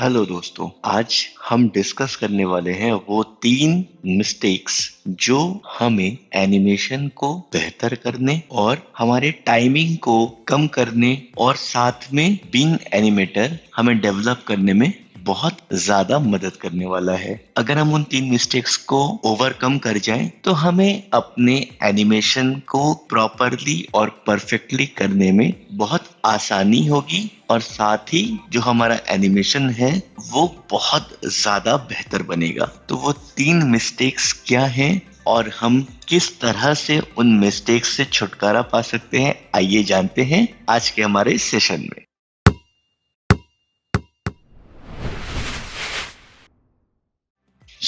Hello दोस्तों, आज हम डिस्कस करने वाले हैं वो 3 मिस्टेक्स जो हमें एनिमेशन को बेहतर करने और हमारे टाइमिंग को कम करने और साथ में बीइंग एनिमेटर हमें डेवलप करने में बहुत ज्यादा मदद करने वाला है। अगर हम उन 3 मिस्टेक्स को ओवरकम कर जाएं तो हमें अपने एनिमेशन को प्रॉपरली और परफेक्टली करने में बहुत आसानी होगी और साथ ही जो हमारा एनिमेशन है वो बहुत ज्यादा बेहतर बनेगा। तो वो 3 मिस्टेक्स क्या हैं और हम किस तरह से उन मिस्टेक्स से छुटकारा पा सकते हैं, आइए जानते हैं आज के हमारे सेशन में।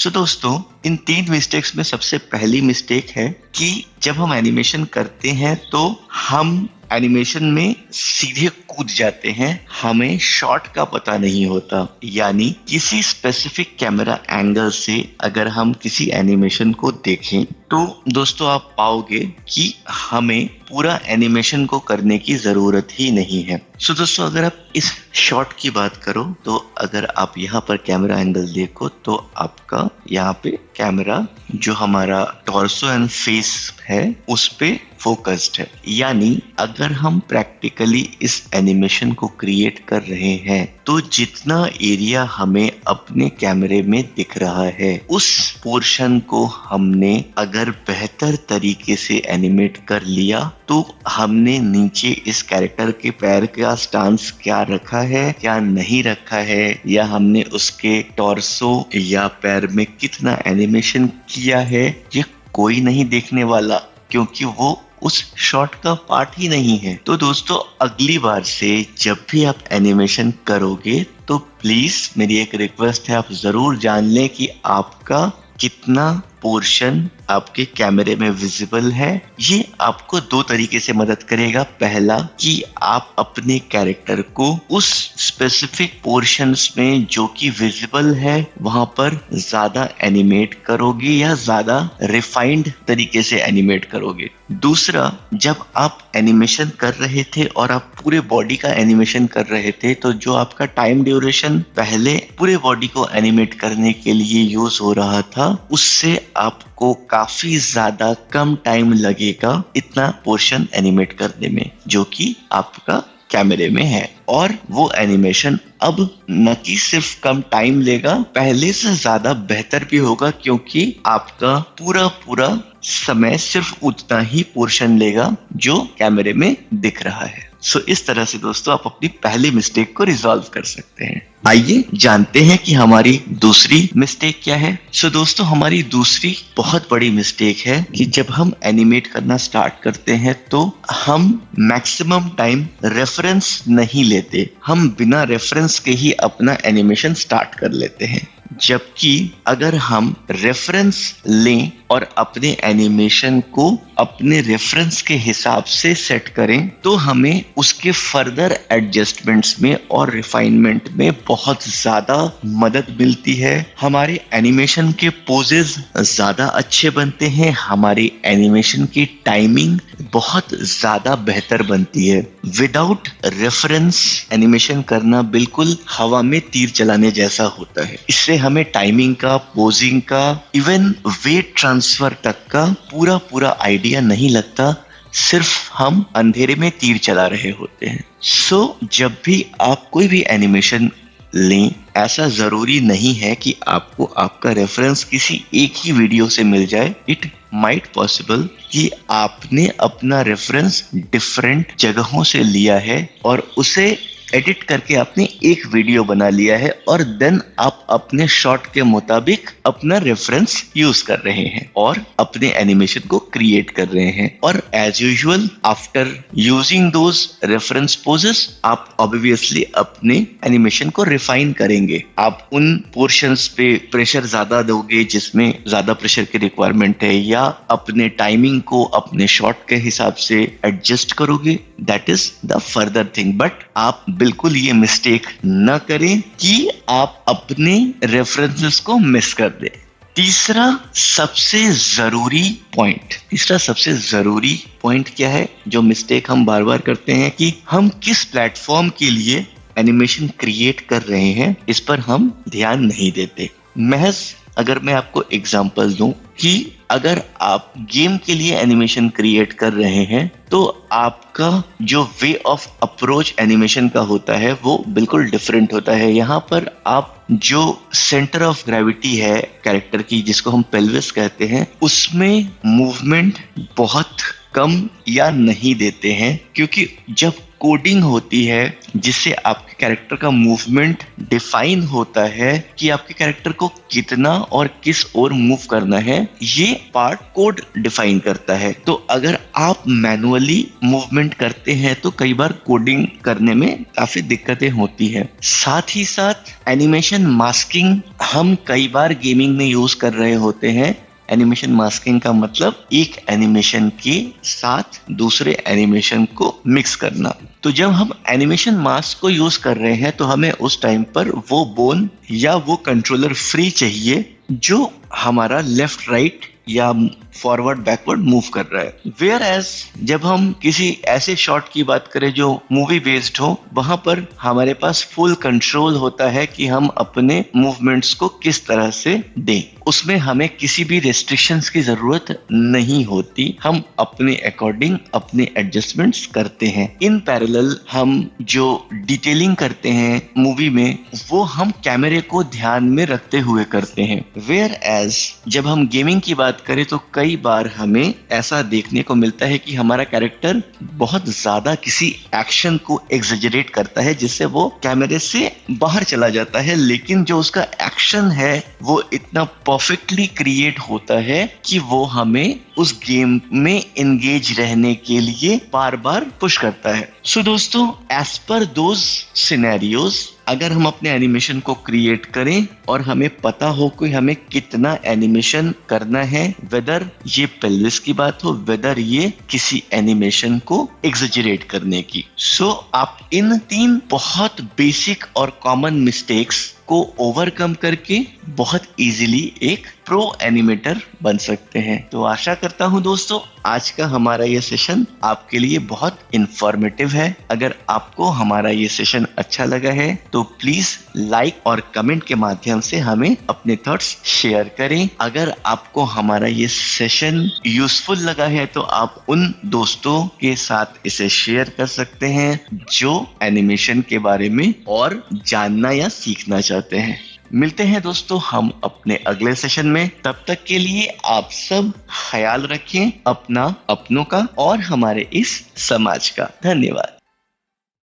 दोस्तों, इन 3 मिस्टेक्स में सबसे पहली मिस्टेक है कि जब हम एनिमेशन करते हैं तो हम एनिमेशन में सीधे कूद जाते हैं, हमें शॉट का पता नहीं होता। यानी किसी स्पेसिफिक कैमरा एंगल से अगर हम किसी एनिमेशन को देखें तो दोस्तों आप पाओगे कि हमें पूरा एनिमेशन को करने की जरूरत ही नहीं है। दोस्तों अगर आप इस शॉट की बात करो तो अगर आप यहाँ पर कैमरा एंगल देखो तो आपका यहाँ पे कैमरा जो हमारा टॉर्सो एंड फेस है उस पे फोकस्ड है। यानी अगर हम प्रैक्टिकली इस एनिमेशन को क्रिएट कर रहे हैं तो जितना एरिया हमें अपने कैमरे में दिख रहा है उस पोर्शन को हमने अगर बेहतर तरीके से एनिमेट कर लिया तो हमने नीचे इस कैरेक्टर के पैर का स्टांस क्या रखा है, क्या नहीं रखा है, या हमने उसके टॉर्सो या पैर में कितना एनिमेशन किया है, ये कोई नहीं देखने वाला क्योंकि वो उस शॉट का पार्ट ही नहीं है। तो दोस्तों अगली बार से जब भी आप एनिमेशन करोगे तो प्लीज मेरी एक रिक्वेस्ट है, आप जरूर जान लें कि आपका कितना पोर्शन आपके कैमरे में विजिबल है। ये आपको 2 तरीके से मदद करेगा। पहला कि आप अपने कैरेक्टर को उस स्पेसिफिक पोर्शंस में जो कि विजिबल है वहां पर ज्यादा एनिमेट करोगे या ज्यादा रिफाइंड तरीके से एनिमेट करोगे। दूसरा, जब आप एनिमेशन कर रहे थे और आप पूरे बॉडी का एनिमेशन कर रहे थे तो जो आपका टाइम ड्यूरेशन पहले पूरे बॉडी को एनिमेट करने के लिए यूज हो रहा था उससे आपको काफी ज्यादा कम टाइम लगेगा इतना पोर्शन एनिमेट करने में जो कि आपका कैमरे में है। और वो एनिमेशन अब न कि सिर्फ कम टाइम लेगा, पहले से ज्यादा बेहतर भी होगा क्योंकि आपका पूरा समय सिर्फ उतना ही पोर्शन लेगा जो कैमरे में दिख रहा है। इस तरह से दोस्तों आप अपनी पहली मिस्टेक को रिजॉल्व कर सकते हैं। आइए जानते हैं कि हमारी दूसरी मिस्टेक क्या है। दोस्तों हमारी दूसरी बहुत बड़ी मिस्टेक है कि जब हम एनिमेट करना स्टार्ट करते हैं तो हम मैक्सिमम टाइम रेफरेंस नहीं लेते, हम बिना रेफरेंस के ही अपना एनिमेशन स्टार्ट कर लेते हैं। जबकि अगर हम रेफरेंस लें और अपने एनिमेशन को अपने रेफरेंस के हिसाब से सेट करें तो हमें उसके फर्दर एडजस्टमेंट्स में और रिफाइनमेंट में बहुत ज्यादा मदद मिलती है। हमारे एनिमेशन के पोजेस ज्यादा अच्छे बनते हैं, हमारी एनिमेशन की टाइमिंग बहुत ज्यादा बेहतर बनती है। विदाउट रेफरेंस एनिमेशन करना बिल्कुल हवा में तीर चलाने जैसा होता है। इससे हमें टाइमिंग का, पोजिंग का, इवन वेट ट्रांसफर तक का पूरा आइडिया नहीं लगता, सिर्फ हम अंधेरे में तीर चला रहे होते हैं। जब भी आप कोई भी एनिमेशन लें, ऐसा जरूरी नहीं है कि आपको आपका रेफरेंस किसी एक ही वीडियो से मिल जाए। इट माइट पॉसिबल कि आपने अपना रेफरेंस डिफरेंट जगहों से लिया है और उसे एडिट करके आपने एक वीडियो बना लिया है और देन आप अपने शॉट के मुताबिक अपना रेफरेंस यूज कर रहे हैं और अपने एनिमेशन को क्रिएट कर रहे हैं। और as usual after using those reference poses आप ऑब्वियसली अपने एनिमेशन को रिफाइन करेंगे। आप उन पोर्शंस पे प्रेशर ज्यादा दोगे जिसमें ज्यादा प्रेशर की रिक्वायरमेंट है, या अपने टाइमिंग को अपने शॉट के हिसाब से एडजस्ट करोगे। That is the further thing. But आप बिल्कुल ये मिस्टेक न करें कि आप अपने रेफरेंसेस को मिस कर दें। तीसरा सबसे जरूरी पॉइंट क्या है जो मिस्टेक हम बार बार करते हैं कि हम किस प्लेटफॉर्म के लिए एनिमेशन क्रिएट कर रहे हैं इस पर हम ध्यान नहीं देते। महज अगर मैं आपको एग्जांपल दूं कि अगर आप गेम के लिए एनिमेशन क्रिएट कर रहे हैं तो आपका जो वे ऑफ अप्रोच एनिमेशन का होता है वो बिल्कुल डिफरेंट होता है। यहाँ पर आप जो सेंटर ऑफ ग्रेविटी है कैरेक्टर की, जिसको हम पेल्विस कहते हैं, उसमें मूवमेंट बहुत कम या नहीं देते हैं, क्योंकि जब कोडिंग होती है जिससे आपके कैरेक्टर का मूवमेंट डिफाइन होता है कि आपके कैरेक्टर को कितना और किस ओर मूव करना है, ये पार्ट कोड डिफाइन करता है। तो अगर आप मैनुअली मूवमेंट करते हैं तो कई बार कोडिंग करने में काफी दिक्कतें होती है। साथ ही साथ एनिमेशन मास्किंग हम कई बार गेमिंग में यूज कर रहे होते हैं। एनिमेशन मास्किंग का मतलब एक एनिमेशन के साथ दूसरे एनिमेशन को मिक्स करना। तो जब हम एनिमेशन मास्क को यूज कर रहे हैं तो हमें उस टाइम पर वो बोन या वो कंट्रोलर फ्री चाहिए जो हमारा लेफ्ट राइट या फॉरवर्ड बैकवर्ड मूव कर रहा है। वेयर एज जब हम किसी ऐसे शॉट की बात करें जो मूवी बेस्ड हो, वहां पर हमारे पास फुल कंट्रोल होता है कि हम अपने मूवमेंट्स को किस तरह से दें। उसमें हमें किसी भी रेस्ट्रिक्शंस की जरूरत नहीं होती, हम अपने अकॉर्डिंग अपने एडजस्टमेंट्स करते हैं। इन पैरेलल हम जो डिटेलिंग करते हैं मूवी में वो हम कैमरे को ध्यान में रखते हुए करते हैं। वेयर एज जब हम गेमिंग की बात करें तो कई बार हमें ऐसा देखने को मिलता है कि हमारा कैरेक्टर बहुत ज्यादा किसी एक्शन को एग्जेजरेट करता है जिससे वो कैमरे से बाहर चला जाता है, लेकिन जो उसका एक्शन है वो इतना परफेक्टली क्रिएट होता है कि वो हमें उस गेम में एंगेज रहने के लिए बार बार पुश करता है। सो दोस्तों, एज पर दोज सिनेरियोज अगर हम अपने एनिमेशन को क्रिएट करें और हमें पता हो कि हमें कितना एनिमेशन करना है, वेदर ये पेल्विस की बात हो, वेदर ये किसी एनिमेशन को एग्जेजरेट करने की, सो आप इन 3 बहुत बेसिक और कॉमन मिस्टेक्स को ओवरकम करके बहुत इजीली एक प्रो एनिमेटर बन सकते हैं। तो आशा करता हूं दोस्तों आज का हमारा ये सेशन आपके लिए बहुत इंफॉर्मेटिव है। अगर आपको हमारा ये सेशन अच्छा लगा है तो प्लीज लाइक और कमेंट के माध्यम से हमें अपने थॉट्स शेयर करें। अगर आपको हमारा ये सेशन यूजफुल लगा है तो आप उन दोस्तों के साथ इसे शेयर कर सकते हैं जो एनिमेशन के बारे में और जानना या सीखना चाहते हैं। मिलते हैं दोस्तों हम अपने अगले सेशन में। तब तक के लिए आप सब ख्याल रखें अपना, अपनों का और हमारे इस समाज का। धन्यवाद।